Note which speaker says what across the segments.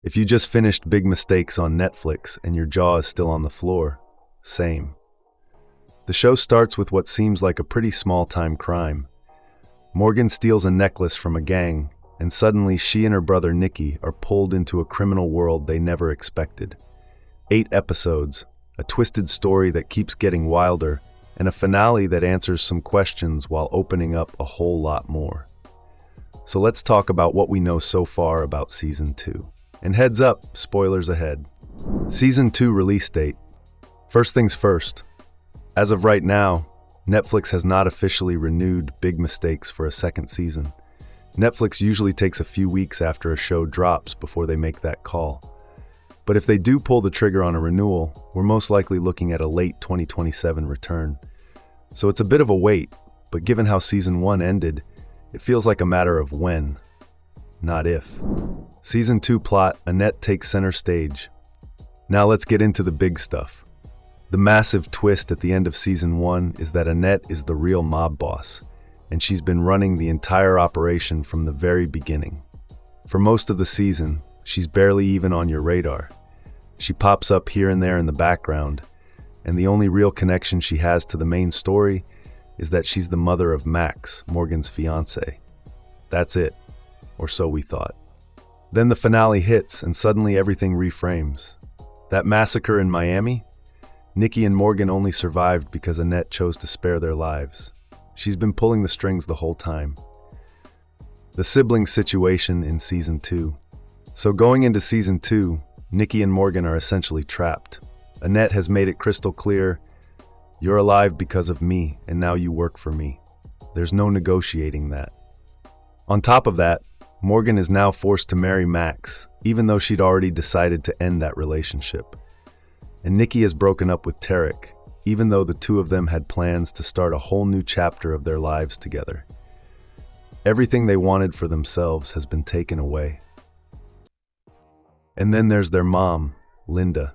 Speaker 1: If you just finished Big Mistakes on Netflix and your jaw is still on the floor, same. The show starts with what seems like a pretty small-time crime. Morgan steals a necklace from a gang, and suddenly she and her brother Nicky are pulled into a criminal world they never expected. 8 episodes, a twisted story that keeps getting wilder, and a finale that answers some questions while opening up a whole lot more. So let's talk about what we know so far about Season 2. And heads up, spoilers ahead. Season 2 release date. First things first. As of right now, Netflix has not officially renewed Big Mistakes for a second season. Netflix usually takes a few weeks after a show drops before they make that call. But if they do pull the trigger on a renewal, we're most likely looking at a late 2027 return. So it's a bit of a wait, but given how Season 1 ended, it feels like a matter of when, not if. Season 2 plot, Annette takes center stage. Now let's get into the big stuff. The massive twist at the end of Season 1 is that Annette is the real mob boss, and she's been running the entire operation from the very beginning. For most of the season, she's barely even on your radar. She pops up here and there in the background, and the only real connection she has to the main story is that she's the mother of Max, Morgan's fiancé. That's it, or so we thought. Then the finale hits, and suddenly everything reframes. That massacre in Miami? Nicky and Morgan only survived because Annette chose to spare their lives. She's been pulling the strings the whole time. The sibling situation in Season 2. So going into Season 2, Nicky and Morgan are essentially trapped. Annette has made it crystal clear, "You're alive because of me, and now you work for me." There's no negotiating that. On top of that, Morgan is now forced to marry Max, even though she'd already decided to end that relationship. And Nicky has broken up with Tareq, even though the two of them had plans to start a whole new chapter of their lives together. Everything they wanted for themselves has been taken away. And then there's their mom, Linda.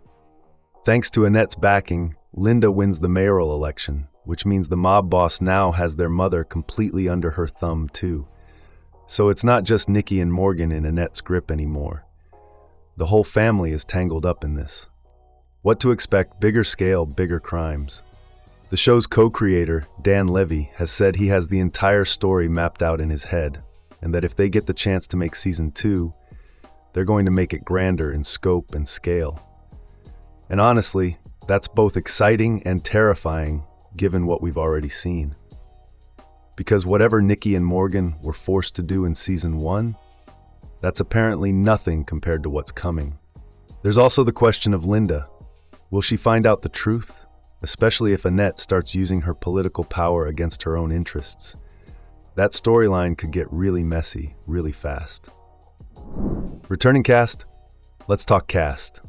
Speaker 1: Thanks to Annette's backing, Linda wins the mayoral election, which means the mob boss now has their mother completely under her thumb too. So it's not just Nicky and Morgan in Annette's grip anymore. The whole family is tangled up in this. What to expect? Bigger scale, bigger crimes. The show's co-creator, Dan Levy, has said he has the entire story mapped out in his head, and that if they get the chance to make Season 2, they're going to make it grander in scope and scale. And honestly, that's both exciting and terrifying given what we've already seen. Because whatever Nicky and Morgan were forced to do in Season 1, that's apparently nothing compared to what's coming. There's also the question of Linda. Will she find out the truth? Especially if Annette starts using her political power against her own interests. That storyline could get really messy, really fast. Returning cast? Let's talk cast.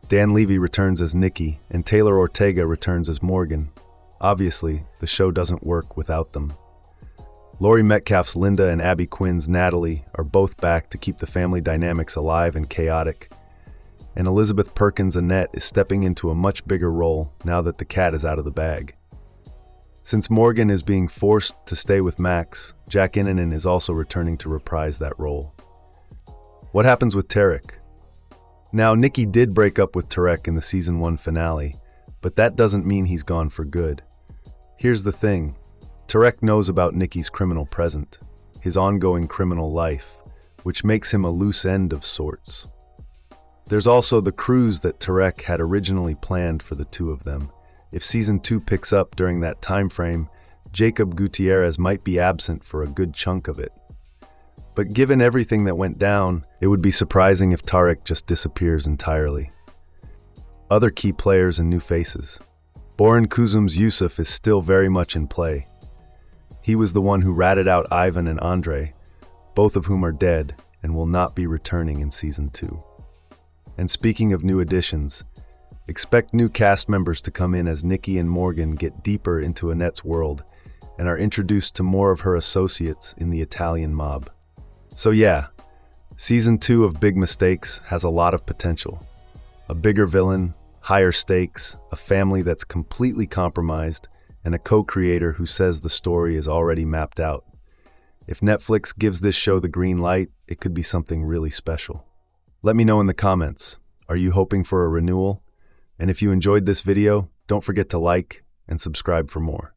Speaker 1: Dan Levy returns as Nicky, and Taylor Ortega returns as Morgan. Obviously, the show doesn't work without them. Laurie Metcalf's Linda and Abby Quinn's Natalie are both back to keep the family dynamics alive and chaotic. And Elizabeth Perkins' Annette is stepping into a much bigger role now that the cat is out of the bag. Since Morgan is being forced to stay with Max, Jack Innanen is also returning to reprise that role. What happens with Tareq? Now, Nicky did break up with Tareq in the Season 1 finale, but that doesn't mean he's gone for good. Here's the thing. Tareq knows about Nicky's criminal present, his ongoing criminal life, which makes him a loose end of sorts. There's also the cruise that Tareq had originally planned for the two of them. If Season 2 picks up during that time frame, Jacob Gutierrez might be absent for a good chunk of it. But given everything that went down, it would be surprising if Tareq just disappears entirely. Other key players and new faces. Boran Kuzum's Yusuf is still very much in play. He was the one who ratted out Ivan and Andre, both of whom are dead and will not be returning in Season 2. And speaking of new additions, expect new cast members to come in as Nicky and Morgan get deeper into Annette's world and are introduced to more of her associates in the Italian mob. So yeah, Season 2 of Big Mistakes has a lot of potential. A bigger villain, higher stakes, a family that's completely compromised, and a co-creator who says the story is already mapped out. If Netflix gives this show the green light, it could be something really special. Let me know in the comments. Are you hoping for a renewal? And if you enjoyed this video, don't forget to like and subscribe for more.